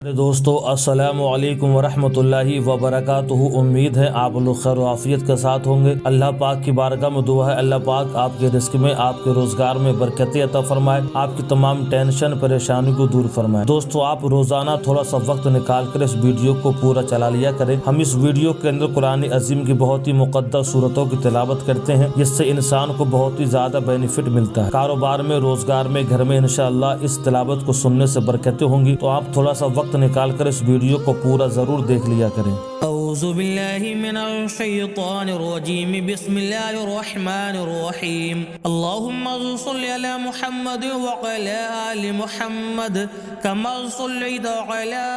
मेरे दोस्तों अस्सलामु अलैकुम वरहमतुल्लाहि वबरकातुहू। उम्मीद है आप लोग खैर आफियत के साथ होंगे। अल्लाह पाक की बारगाह में दुआ है अल्लाह पाक आपके रिस्क में, आपके रोजगार में बरकतें अता फरमाए, आपकी तमाम टेंशन परेशानी को दूर फरमाए। दोस्तों आप रोजाना थोड़ा सा वक्त निकाल कर इस वीडियो को पूरा चला लिया करें। हम इस वीडियो के अंदर कुरान अजीम की बहुत ही मुक़द्दस सूरतों की तिलावत करते हैं, जिससे इंसान को बहुत ही ज्यादा बेनिफिट मिलता है। कारोबार में, रोजगार में, घर में इंशाअल्लाह इस तिलावत को सुनने से बरकतें होंगी। तो आप थोड़ा सा वक्त निकाल कर इस वीडियो को पूरा जरूर देख लिया करें। औज़ु बिल्लाहि मिनश शैतानिर रजीम, बिस्मिल्लाहिर रहमानिर रहीम। अल्लाहुम्मा सल्लि अला मुहम्मद व अला आलि मुहम्मद कमा सल्लैता अला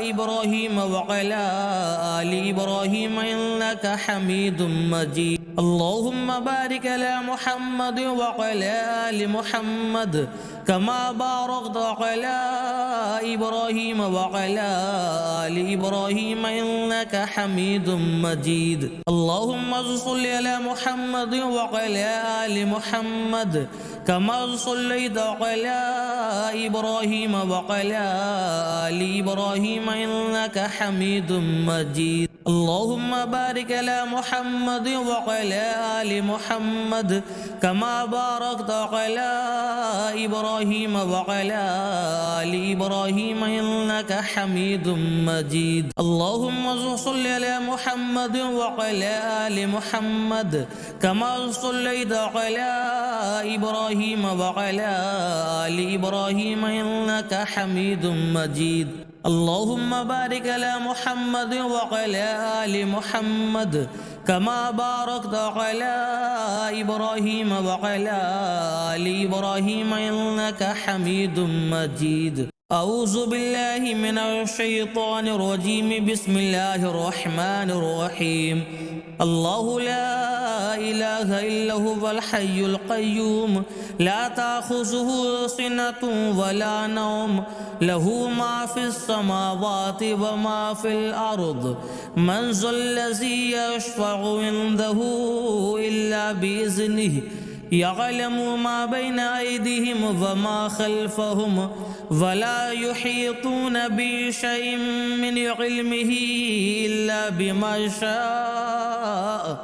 इब्राहीम व अला आलि इब्राहीम इन्नका हमीदुम मजीद। अल्लाहुम्मा बारिक अला मुहम्मद व अला आलि मुहम्मद कमा बारकता अला इब्राहीम व अला आलि इब्राहीम इन्नका हमीदुम मजीद। अल्लाहुम्मा सल्लि अला मुहम्मद व अला आलि मुहम्मद कमा सल्लैता अला इब्राहीम व अला आलि इब्राहीम इन्नका हमीदुम मजीद। अल्लाहुम्मा बारिक अला मुहम्मद व अला आलि मुहम्मद कमा बारकता अला इब्राहीम व अला आलि इब्राहीम इन्नका हमीदुम मजीद। अल्लाहुम्मा सल्लि अला मुहम्मद व अला आलि मुहम्मद कमा सल्लैता अला इब्राहीम व अला आलि इब्राहीम इन्नका हमीदुम मजीद। अल्लाहुम्मा बारिक अला मुहम्मद व अला आलि मुहम्मद कमा बारकता अला इब्राहीम व अला आलि इब्राहीम इन्नका हमीदुम मजीद। औज़ु बिल्लाहि मिनश शैतानिर रजीम, बिस्मिल्लाहिर रहमानिर रहीम। अल्लाहु ला इलाहा इल्ला हुवल हय्युल क़य्यूम, ला ताख़ुज़ुहु सिनतुन वला नौम, लहू मा फ़िस समावाति व मा फ़िल अर्द, मन ज़ल्लज़ी यशफ़अु इन्दहु इल्ला बिइज़्निहि, यअलमु मा बैना ऐदिहिम व मा खल्फ़हुम, वला युहीतून बिशैइन मिन इल्मिही इल्ला बिमा शाअ,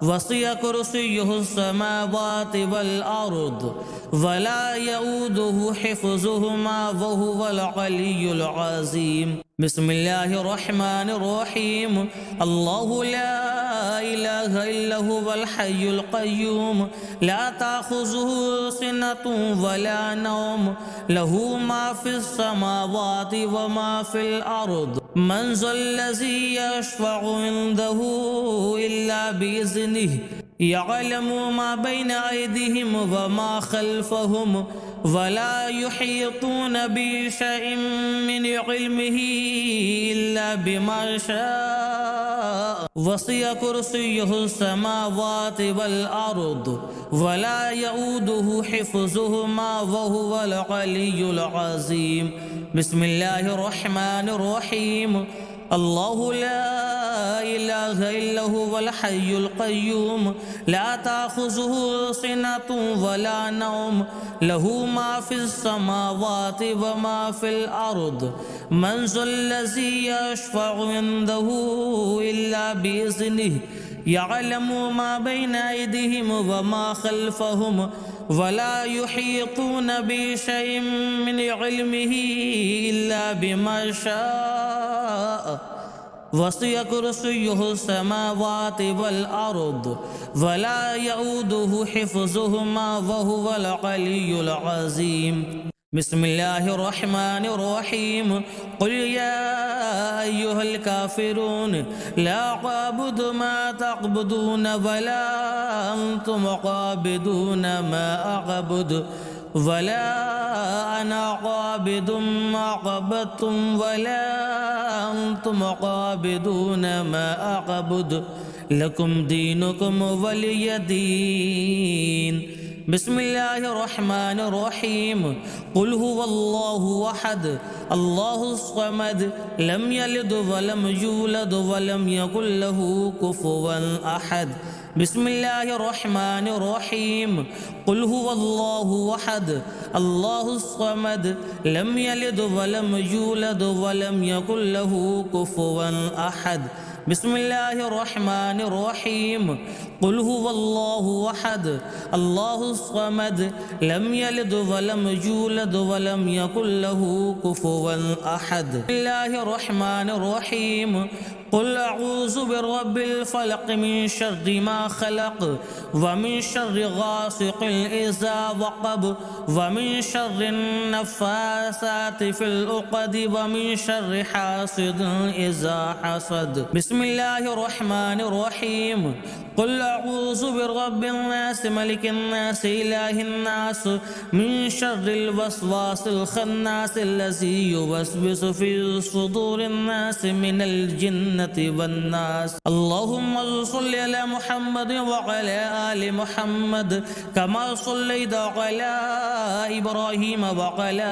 वसिअ कुर्सियुहु समावाति वल अर्द, वला यऊदुहु हिफ्ज़ुहुमा व हुवल अलिय्युल अज़ीम। बिस्मिल्लाहिर रहमानिर रहीम। अल्लाहु ला इलाहा इल्ला हुवल हय्युल क़य्यूम, ला ताख़ुज़ुहु सिनतुन वला नौम, लहू मा फ़िस समावाति व मा फ़िल अर्द, मन ज़ल्लज़ी यशफ़अु इन्दहु इल्ला बिइज़्निहि, यअलमु मा बैना ऐदिहिम व मा खल्फ़हुम, वला युहीतून बिशैइन मिन इल्मिही इल्ला बिमा शाअ, वसिअ कुर्सियुहु समावाति वल अर्द, वला यऊदुहु हिफ्ज़ुहुमा व हुवल अलिय्युल अज़ीम। बिस्मिल्लाहिर रहमानिर रहीम। अल्लाहु ला इलाहा इल्ला हुवल हय्युल क़य्यूम, ला ताख़ुज़ुहु सिनतुन वला नौम, लहू मा फ़िस समावाति व मा फ़िल अर्द, मन ज़ल्लज़ी यशफ़अु इन्दहु इल्ला बिइज़्निहि, यअलमु मा बैना ऐदिहिम व मा खल्फ़हुम, वला युहीतून बिशैइन मिन इल्मिही इल्ला बिमा शाअ, वसिअ कुर्सियुहु समावाति वल अर्द, वला यऊदुहु हिफ्ज़ुहुमा व हुवल अलिय्युल अज़ीम। बिस्मिल्लाहिर रहमानिर रहीम। कुल या अय्युहल काफ़िरून, ला अअबुदु मा तअबुदून वला अंतुम आबिदून मा अअबुदु, वला अना आबिदुम मा अअबदतुम वला अंतुम आबिदून मा अअबुदु, लकुम दीनुकुम वलिय दीन। बिस्मिल्लाहिर रहमानिर रहीम। कुल हुवल्लाहु अहद, अल्लाहुस समद, लम यलिद वलम यूलद वलम यकुल लहू कुफुवन अहद। بسم الله الرحمن الرحيم قل هو الله أحد الله الصمد لم يلد ولم يولد ولم يكن له كفوا أحد بسم الله الرحمن الرحيم قل هو الله أحد الله الصمد لم يلد ولم يولد ولم يكن له كفوا أحد بسم الله الرحمن الرحيم قل أعوذ برب الفلق من شر ما خلق ومن شر غاسق إذا وقب ومن شر النفاثات في العقد ومن شر حاسد إذا حسد بسم الله الرحمن الرحيم قل أعوذ برب الناس ملك الناس إله الناس من شر الوسواس الخناس الذي يوسوس في صدور الناس من الجنة والناس اللهم صل على محمد وعلى آل محمد كما صليت على إبراهيم وعلى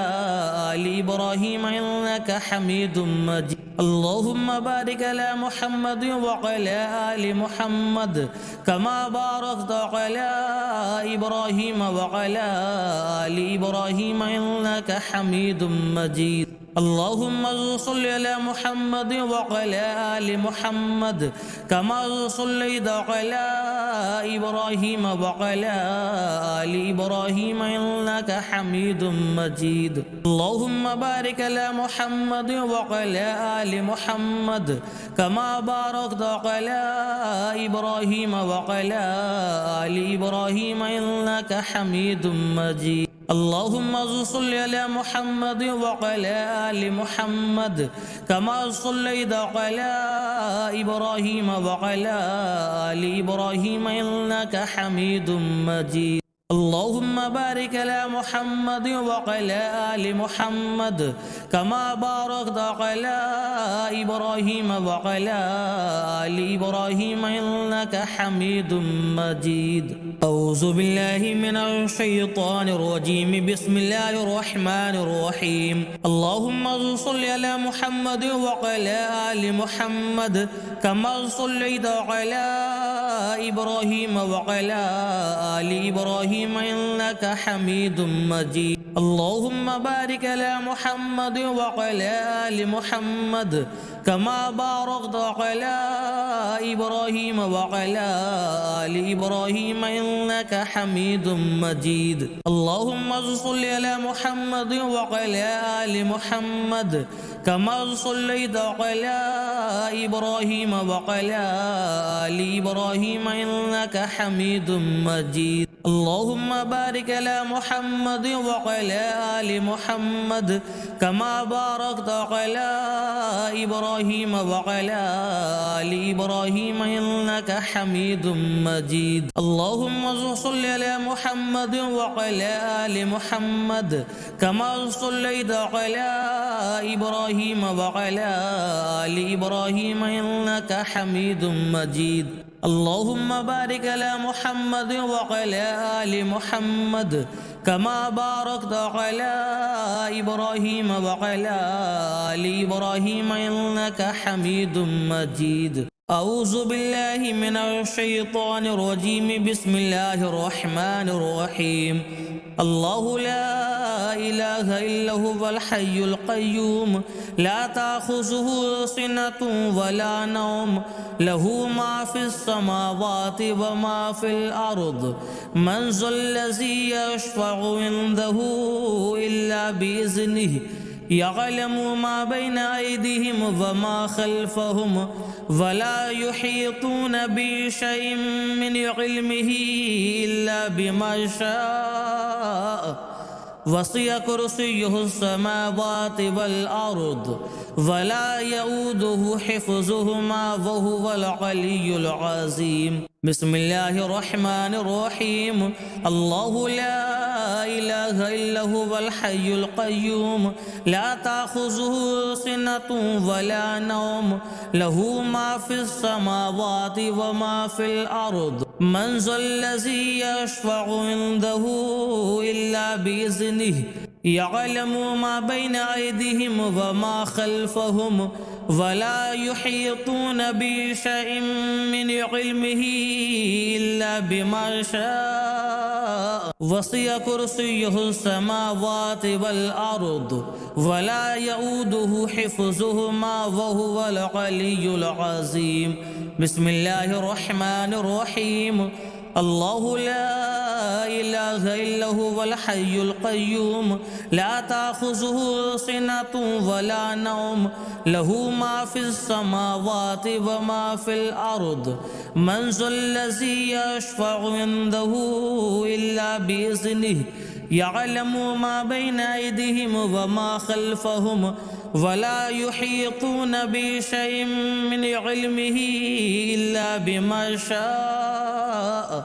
آل إبراهيم إنك حميد مجيد اللهم بارك على محمد وعلى آل محمد كما باركت على إبراهيم وعلى آل إبراهيم إنك حميد مجيد اللهم صل على محمد وعلى آل محمد كما صليت على إبراهيم وعلى آل إبراهيم إنك حميد مجيد اللهم بارك على محمد وعلى آل محمد كما باركت على إبراهيم وعلى آل إبراهيم إنك حميد مجيد اللهم صل على محمد وعلى آل محمد كما صليت على إبراهيم وعلى آل إبراهيم إنك حميد مجيد اللهم بارك على محمد وعلى آل محمد كما باركت على إبراهيم وعلى آل إبراهيم إنك حميد مجيد أعوذ بالله من الشيطان الرجيم بسم الله الرحمن الرحيم اللهم صل على محمد وعلى آل محمد كما صليت على إبراهيم وعلى آل إبراهيم إنك حميد مجيد اللهم بارك على محمد وعلى آل محمد كما باركت على إبراهيم وعلى آل إبراهيم إنك حميد مجيد اللهم صل على محمد وعلى آل محمد كما صليت على إبراهيم وعلى آل إبراهيم إنك حميد مجيد اللهم بارك على محمد وعلى آل محمد كما باركت على إبراهيم وعلى آل إبراهيم إنك حميد مجيد اللهم صل على محمد وعلى آل محمد كما صليت على إبراهيم وعلى آل إبراهيم إنك حميد مجيد اللهم بارك على محمد وعلى آل محمد كما باركت على إبراهيم وعلى آل إبراهيم إنك حميد مجيد أعوذ بالله من الشيطان الرجيم بسم الله الرحمن الرحيم الله لا إله إلا هو الحي القيوم لا تأخذه سنة ولا نوم له ما في السماوات وما في الأرض من ذا الذي يشفع عنده إلا بإذنه يعلم ما بين أيديهم وما خلفهم ولا يحيطون بشيء من علمه إلا بما شاء وسع كرسيه السماوات والأرض ولا يؤوده حفظهما وهو العلي العظيم بسم الله الرحمن الرحيم الله لا إله إلا هو الحي القيوم لا تأخذه سنة ولا نوم له ما في السماوات وما في الأرض من ذا الذي يشفع عنده إلا بإذنه يعلم ما بين أيديهم وما خلفهم ولا يحيطون بشيء من علمه إلا بما شاء وسع كرسيه السماوات والأرض ولا يؤوده حفظهما وهو العلي العظيم. بسم الله الرحمن الرحيم. الله لا إله إلا هو الحي القيوم لا تأخذه سنة ولا نوم له ما في السماوات وما في الأرض من ذا الذي يشفع عنده إلا بإذنه يعلم ما بين أيديهم وما خلفهم ولا يحيطون بشيء من علمه إلا بما شاء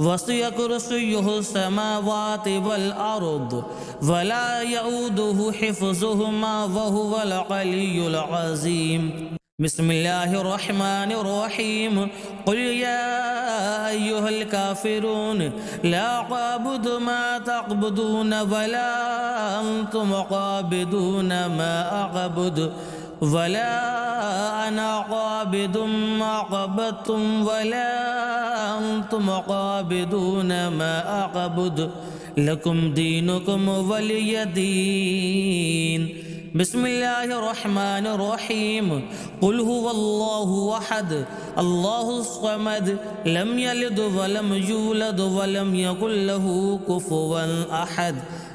وسع كرسيه السماوات والأرض ولا يؤوده حفظهما وهو العلي العظيم. بسم الله الرحمن الرحيم. قل يا أيها الكافرون لا أعبد ما تعبدون ولا أنتم عابدون ما أعبد ولا أنا عابد ما عبدتم ولا أنتم عابدون ما أعبد لكم دينكم ولي دين. بسم الله الرحمن الرحيم. قل هو الله أحد الله الصمد لم يلد ولم يولد ولم يكن له كفوا أحد.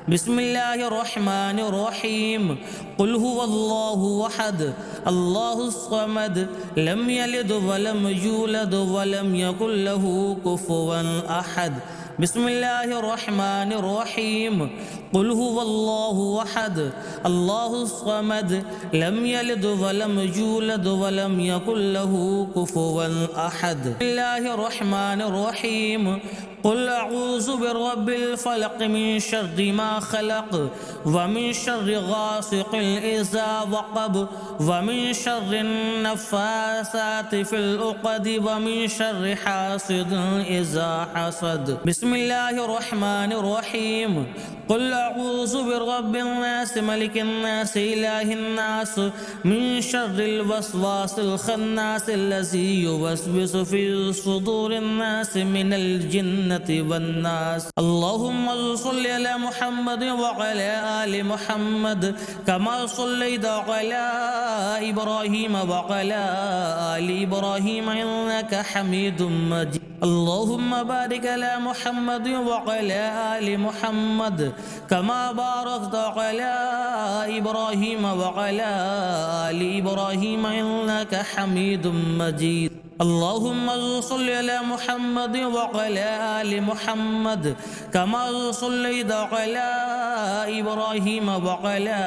بسم الله الرحمن الرحيم. قل هو الله أحد الله الصمد لم يلد ولم يولد ولم يكن له كفوا أحد. بسم الله الرحمن الرحيم. قل هو الله أحد الله الصمد لم يلد ولم يولد ولم يكن له كفوا أحد. بسم الله الرحمن الرحيم. قل أعوذ برب الفلق من شر ما خلق ومن شر غاسق إذا وقب ومن شر النفاثات في العقد ومن شر حاسد إذا حسد. بسم الله الرحمن الرحيم. قل أعوذ برب الناس ملك الناس إله الناس من شر الوسواس الخناس الذي يوسوس في صدور الناس من الجنة والناس. اللهم صل على محمد وعلى آل محمد كما صليت على إبراهيم وعلى آل إبراهيم إنك حميد مجيد. اللهم بارك على محمد وعلى آل محمد كما باركت على إبراهيم وعلى آل إبراهيم إنك حميد مجيد. اللهم صل على محمد وعلى آل محمد كما صليت على إبراهيم وعلى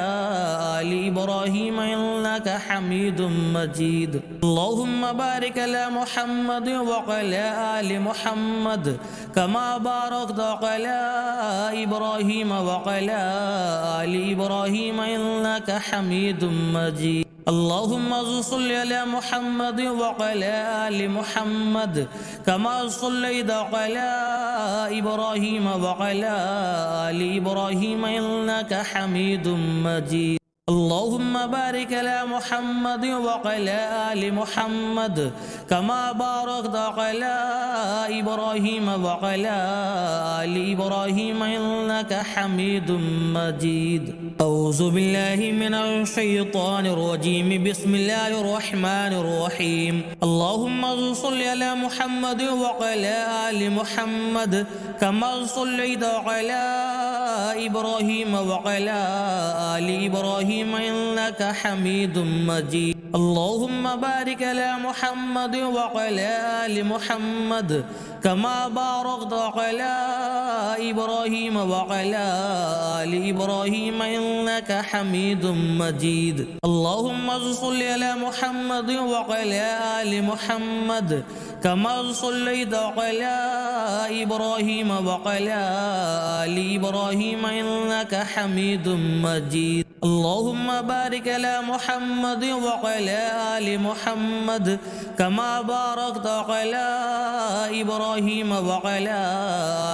آل إبراهيم إنك حميد مجيد. اللهم بارك على محمد وعلى آل محمد كما باركت على إبراهيم وعلى آل إبراهيم إنك حميد مجيد. اللهم صل على محمد وعلى آل محمد كما صليت على إبراهيم وعلى آل إبراهيم إنك حميد مجيد. اللهم بارك على محمد وعلى آل محمد كما باركت على إبراهيم وعلى آل إبراهيم إنك حميد مجيد. أعوذ بالله من الشيطان الرجيم. بسم الله الرحمن الرحيم. اللهم صل على محمد وعلى آل محمد كما صليت على إبراهيم وعلى آل إبراهيم إنك حميد مجيد. اللهم بارك على محمد وعلى آل محمد كما باركت على إبراهيم وعلى آل إبراهيم إنك حميد مجيد. اللهم صل على محمد وعلى آل محمد كما صليت على إبراهيم وعلى آل إبراهيم إنك حميد مجيد اللهم بارك على محمد وعلى آل محمد كما باركت على إبراهيم وعلى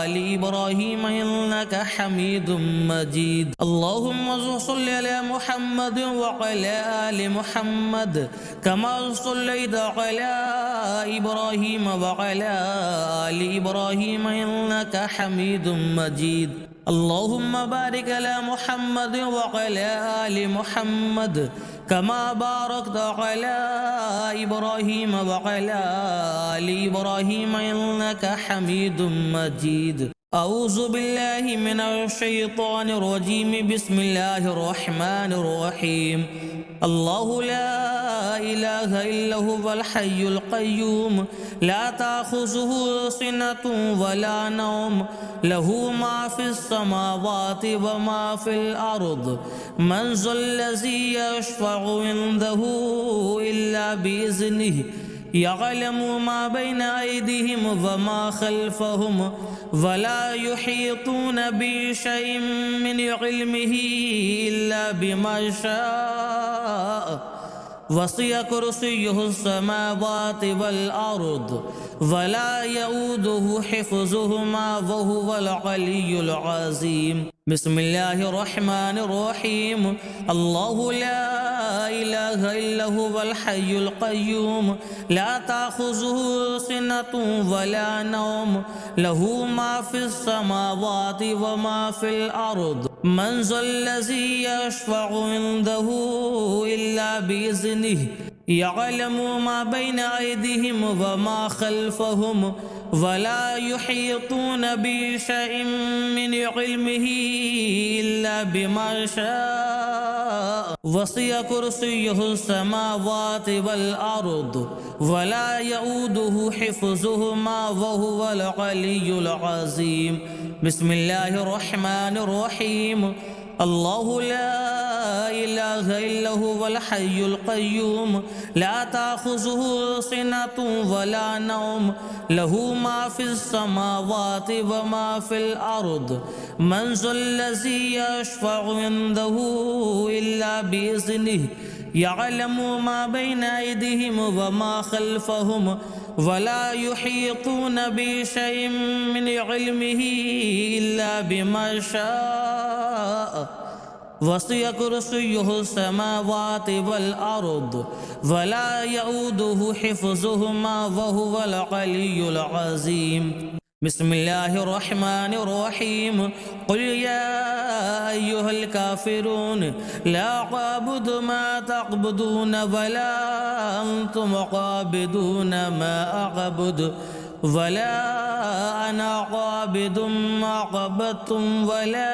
آل إبراهيم إنك حميد مجيد اللهم صل على محمد وعلى آل محمد كما صليت على إبراهيم وعلى آل إبراهيم إنك حميد مجيد اللهم بارك على محمد وعلى آل محمد كما باركت على إبراهيم وعلى آل إبراهيم إنك حميد مجيد أعوذ بالله من الشيطان الرجيم بسم الله الرحمن الرحيم الله لا إله إلا هو الحي القيوم لا تأخذه سنة ولا نوم له ما في السماوات وما في الأرض من ذا الذي يشفع عنده إلا بإذنه يعلم ما بين أيديهم وما خلفهم ولا يحيطون بشيء من علمه إلا بما شاء وسع كرسيه السماوات والأرض ولا يؤوده حفظهما وهو العلي العظيم بسم الله الرحمن الرحيم الله لا إله إلا هو الحي القيوم لا تأخذه سنة ولا نوم له ما في السماوات وما في الأرض من ذا الذي يشفع عنده إلا بإذنه يعلم ما بين أيديهم وما خلفهم ولا يحيطون بشيء من علمه إلا بما شاء وسع كرسيه السماوات والأرض ولا يؤوده حفظهما وهو العلي العظيم بسم الله الرحمن الرحيم الله لا إله إلا هو الحي القيوم لا تأخذه سنة ولا نوم له ما في السماوات وما في الأرض من ذا الذي يشفع عنده إلا بإذنه يعلم ما بين أيديهم وما خلفهم ولا يحيطون بشيء من علمه إلا بما شاء وسع كرسيه السماوات والأرض ولا يؤوده حفظهما وهو العلي العظيم بسم الله الرحمن الرحيم قل يا أيها الكافرون لا أعبد ما تعبدون ولا أنتم عابدون ما أعبد ولا أنا عابد ما عبدتم ولا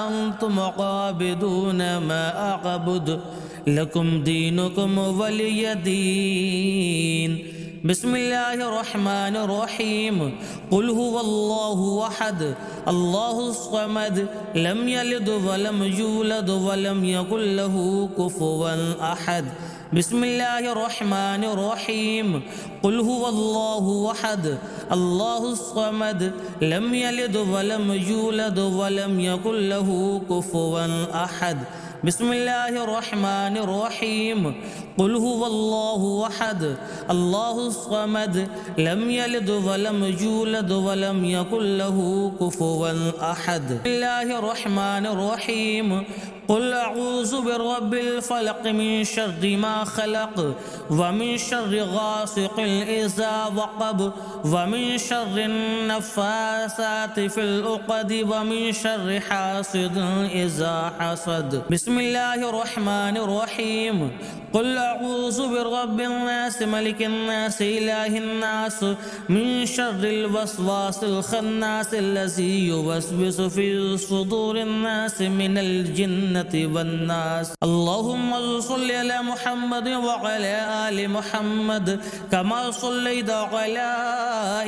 أنتم عابدون ما أعبد لكم دينكم ولي دين بسم الله الرحمن الرحيم قل هو الله أحد الله الصمد لم يلد ولم يولد ولم يكن له كفوا أحد بسم الله الرحمن الرحيم قل هو الله أحد الله الصمد لم يلد ولم يولد ولم يكن له كفوا أحد بسم الله الرحمن الرحيم قل هو الله أحد الله الصمد لم يلد ولم يولد ولم يكن له كفوا أحد بسم الله الرحمن الرحيم قل أعوذ برب الفلق من شر ما خلق ومن شر غاسق إذا وقب ومن شر النفاثات في العقد ومن شر حاسد إذا حسد بسم الله الرحمن الرحيم قل أعوذ برب الناس ملك الناس إله الناس من شر الوسواس الخناس الذي يوسوس في صدور الناس من الجنة والناس اللهم صل على محمد وعلى آل محمد كما صليت على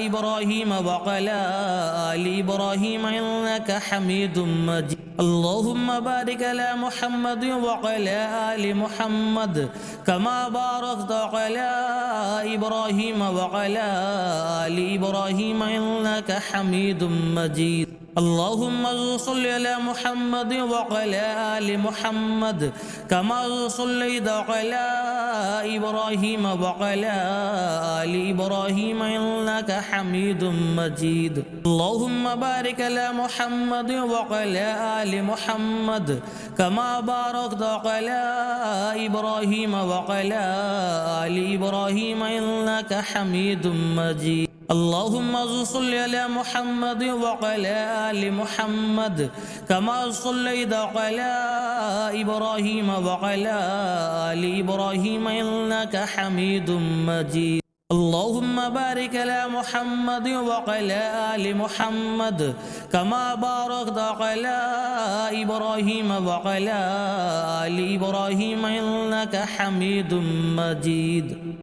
إبراهيم وعلى آل إبراهيم إنك حميد مجيد اللهم بارك على محمد وعلى آل محمد كما باركت على إبراهيم وعلى آل إبراهيم إنك حميد مجيد اللهم صل على محمد وعلى آل محمد كما صليت على إبراهيم وعلى آل إبراهيم إنك حميد مجيد اللهم بارك على محمد وعلى آل محمد كما باركت على إبراهيم وعلى آل إبراهيم إنك حميد مجيد اللهم صل على محمد وعلى آل محمد كما صليت على إبراهيم وعلى آل إبراهيم إنك حميد مجيد اللهم بارك على محمد وعلى آل محمد كما باركت على إبراهيم وعلى آل إبراهيم إنك حميد مجيد